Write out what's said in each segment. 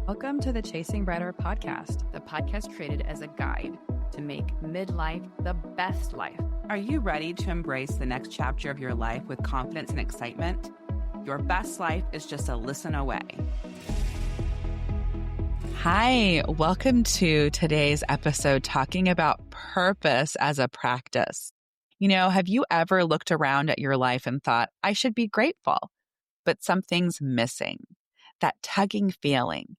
Welcome to the Chasing Brighter podcast, the podcast created as a guide to make midlife the best life. Are you ready to embrace the next chapter of your life with confidence and excitement? Your best life is just a listen away. Hi, welcome to today's episode talking about purpose as a practice. Have you ever looked around at your life and thought, I should be grateful, but something's missing? That tugging feeling.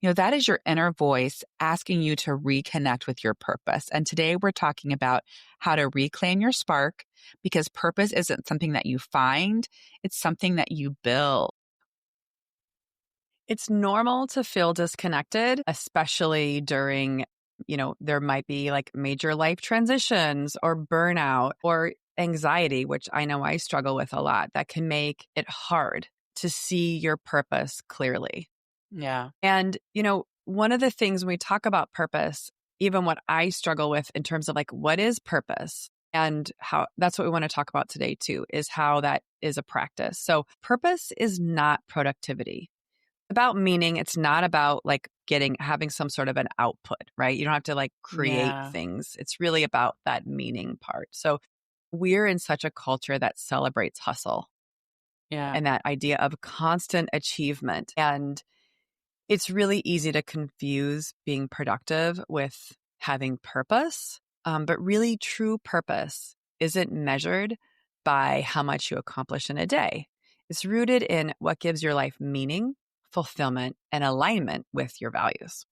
That is your inner voice asking you to reconnect with your purpose. And today we're talking about how to reclaim your spark, because purpose isn't something that you find, it's something that you build. It's normal to feel disconnected, especially during, there might be like major life transitions or burnout or anxiety, which I know I struggle with a lot. That can make it hard to see your purpose clearly. Yeah. And, one of the things when we talk about purpose, even what I struggle with in terms of like, what is purpose? And how that's what we want to talk about today too, is how that is a practice. So purpose is not productivity. About meaning, it's not about like having some sort of an output, right? You don't have to like create things. It's really about that meaning part. So we're in such a culture that celebrates hustle. Yeah. And that idea of constant achievement. And it's really easy to confuse being productive with having purpose. But really, true purpose isn't measured by how much you accomplish in a day. It's rooted in what gives your life meaning, fulfillment, and alignment with your values.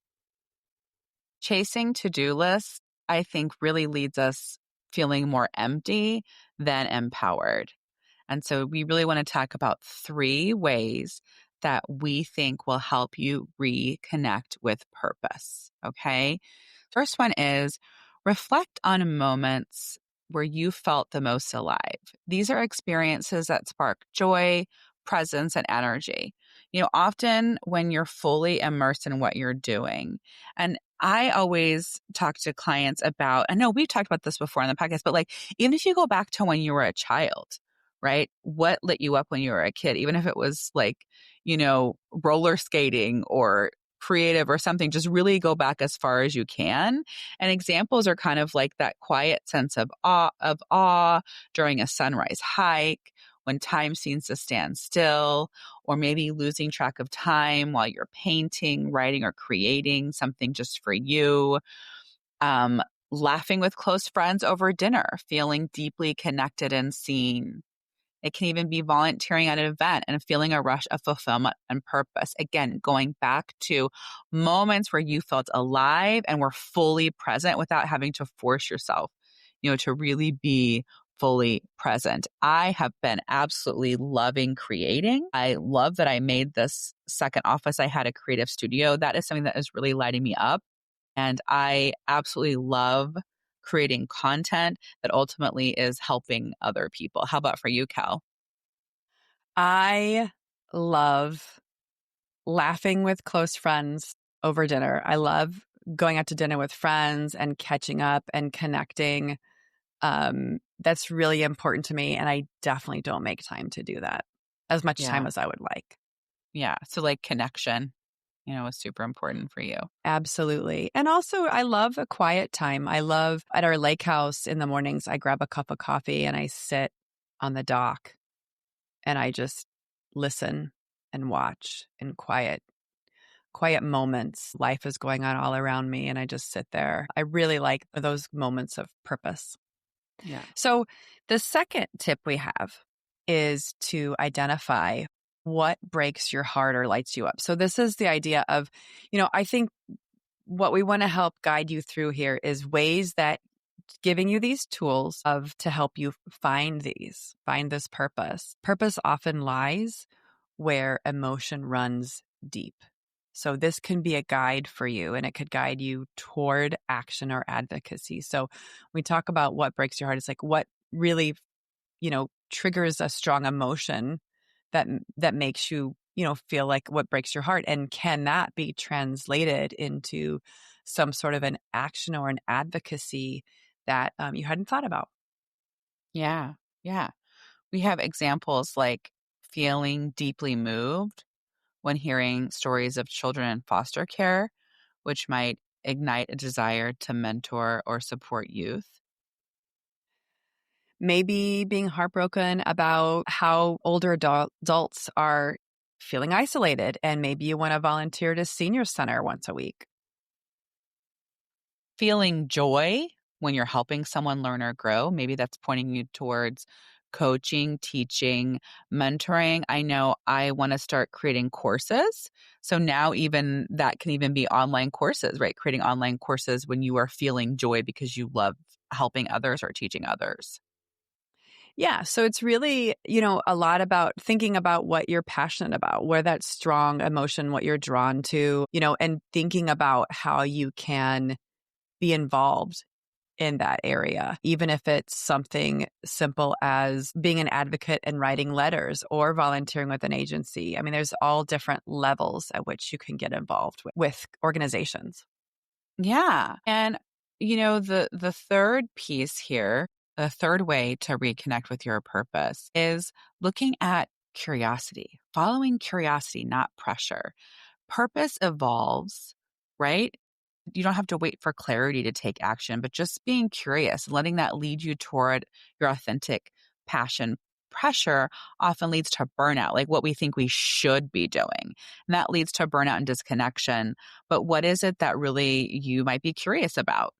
Chasing to-do lists, I think, really leads us feeling more empty than empowered. And so we really want to talk about 3 ways that we think will help you reconnect with purpose. Okay. First one is reflect on moments where you felt the most alive. These are experiences that spark joy, presence, and energy. Often when you're fully immersed in what you're doing. And I always talk to clients about, I know we've talked about this before on the podcast, but like, even if you go back to when you were a child, right? What lit you up when you were a kid, even if it was like, roller skating or creative or something, just really go back as far as you can. And examples are kind of like that quiet sense of awe during a sunrise hike, when time seems to stand still, or maybe losing track of time while you're painting, writing, or creating something just for you. Laughing with close friends over dinner, feeling deeply connected and seen. It can even be volunteering at an event and feeling a rush of fulfillment and purpose. Again, going back to moments where you felt alive and were fully present without having to force yourself, to really be fully present. I have been absolutely loving creating. I love that I made this second office. I had a creative studio. That is something that is really lighting me up. And I absolutely love creating content that ultimately is helping other people. How about for you, Cal? I love laughing with close friends over dinner. I love going out to dinner with friends and catching up and connecting. That's really important to me. And I definitely don't make time to do that as much time as I would like. Yeah. So like connection, is super important for you. Absolutely. And also I love a quiet time. I love at our lake house in the mornings, I grab a cup of coffee and I sit on the dock and I just listen and watch in quiet moments. Life is going on all around me and I just sit there. I really like those moments of purpose. Yeah. So the second tip we have is to identify what breaks your heart or lights you up. So this is the idea of, I think what we want to help guide you through here is ways that giving you these tools to help you find this purpose. Purpose often lies where emotion runs deep. So this can be a guide for you and it could guide you toward action or advocacy. So we talk about what breaks your heart. It's like what really, triggers a strong emotion that makes you, feel like what breaks your heart. And can that be translated into some sort of an action or an advocacy that you hadn't thought about? Yeah. Yeah. We have examples like feeling deeply moved when hearing stories of children in foster care, which might ignite a desire to mentor or support youth. Maybe being heartbroken about how older adults are feeling isolated, and maybe you want to volunteer at a senior center once a week. Feeling joy when you're helping someone learn or grow, maybe that's pointing you towards coaching, teaching, mentoring. I know I want to start creating courses. So now even that can even be online courses, right? Creating online courses when you are feeling joy because you love helping others or teaching others. Yeah. So it's really, a lot about thinking about what you're passionate about, where that strong emotion, what you're drawn to, and thinking about how you can be involved in that area, even if it's something simple as being an advocate and writing letters or volunteering with an agency. I mean, there's all different levels at which you can get involved with organizations. Yeah. And the third piece here, the third way to reconnect with your purpose is looking at curiosity, following curiosity, not pressure. Purpose evolves, right? You don't have to wait for clarity to take action, but just being curious, letting that lead you toward your authentic passion. Pressure often leads to burnout, like what we think we should be doing. And that leads to burnout and disconnection. But what is it that really you might be curious about?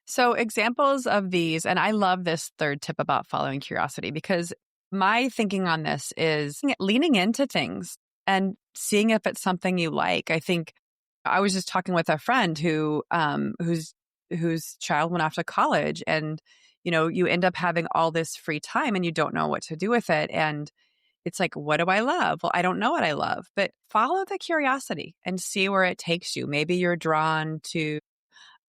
So, examples of these, and I love this third tip about following curiosity because my thinking on this is leaning into things and seeing if it's something you like. I think I was just talking with a friend whose child went off to college, and you end up having all this free time and you don't know what to do with it. And it's like, what do I love? Well, I don't know what I love, but follow the curiosity and see where it takes you. Maybe you're drawn to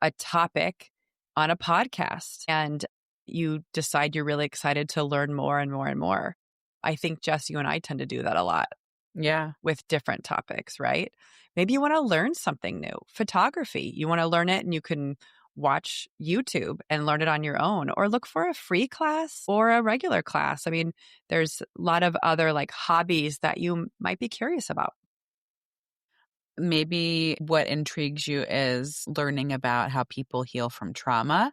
a topic on a podcast and you decide you're really excited to learn more and more and more. I think, Jess, you and I tend to do that a lot Yeah. with different topics, right? Maybe you want to learn something new. Photography, you want to learn it and you can watch YouTube and learn it on your own, or look for a free class or a regular class. I mean, there's a lot of other like hobbies that you might be curious about. Maybe what intrigues you is learning about how people heal from trauma.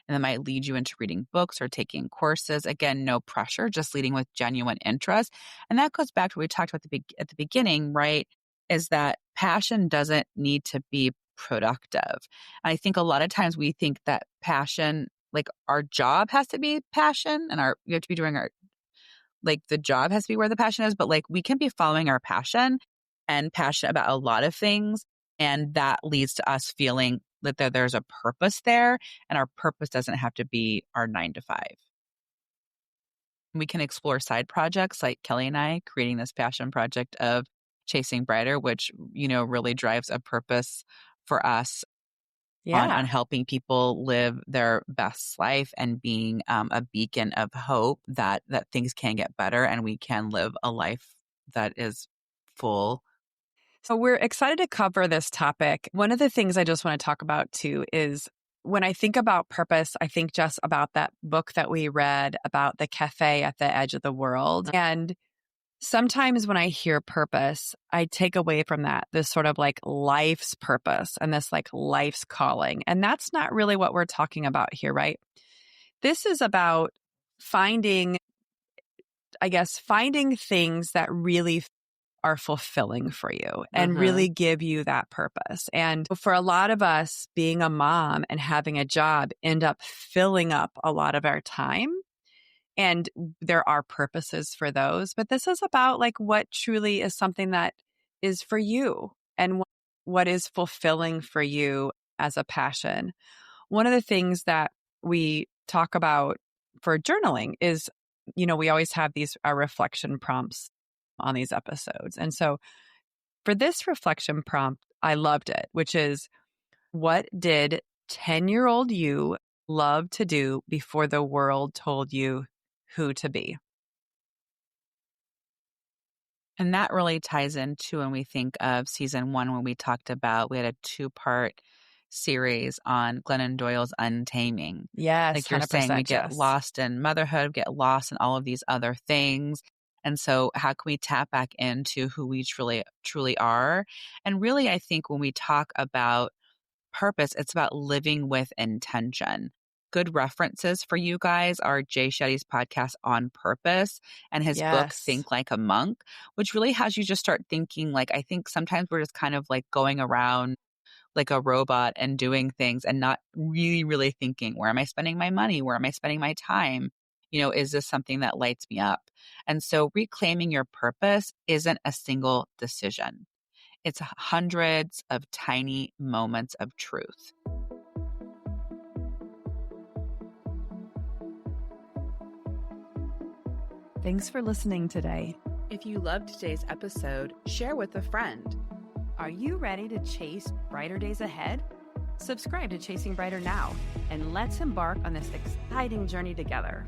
And that might lead you into reading books or taking courses. Again, no pressure, just leading with genuine interest. And that goes back to what we talked about at the beginning, right? Is that passion doesn't need to be productive. And I think a lot of times we think that passion, like our job has to be passion and we have to be doing our like the job has to be where the passion is, but like we can be following our passion and passionate about a lot of things. And that leads to us feeling that there's a purpose there. And our purpose doesn't have to be our 9 to 5. We can explore side projects like Kelly and I creating this passion project of Chasing Brighter, which, really drives a purpose for us on Yeah. helping people live their best life and being a beacon of hope that things can get better and we can live a life that is full. So we're excited to cover this topic. One of the things I just want to talk about too is when I think about purpose, I think just about that book that we read about the cafe at the edge of the world. And sometimes when I hear purpose, I take away from that this sort of like life's purpose and this like life's calling. And that's not really what we're talking about here, right? This is about finding, finding things that really are fulfilling for you and Mm-hmm. really give you that purpose. And for a lot of us, being a mom and having a job end up filling up a lot of our time. And there are purposes for those, but this is about like what truly is something that is for you and what is fulfilling for you as a passion. One of the things that we talk about for journaling is, we always have these our reflection prompts on these episodes. And so for this reflection prompt, I loved it, which is, what did 10-year-old you love to do before the world told you who to be? And that really ties into when we think of season 1, when we talked about, we had a 2-part series on Glennon Doyle's Untaming. Yes, Like you're saying, we 100%, get Jess. lost in motherhood, get lost in all of these other things. And so how can we tap back into who we truly are? And really, I think when we talk about purpose, it's about living with intention. Good references for you guys are Jay Shetty's podcast On Purpose and his book Yes. Think Like a Monk, which really has you just start thinking. Like, I think sometimes we're just kind of like going around like a robot and doing things and not really thinking, where am I spending my money? Where am I spending my time? Is this something that lights me up? And so reclaiming your purpose isn't a single decision. It's hundreds of tiny moments of truth. Thanks for listening today. If you loved today's episode, share with a friend. Are you ready to chase brighter days ahead? Subscribe to Chasing Brighter now, and let's embark on this exciting journey together.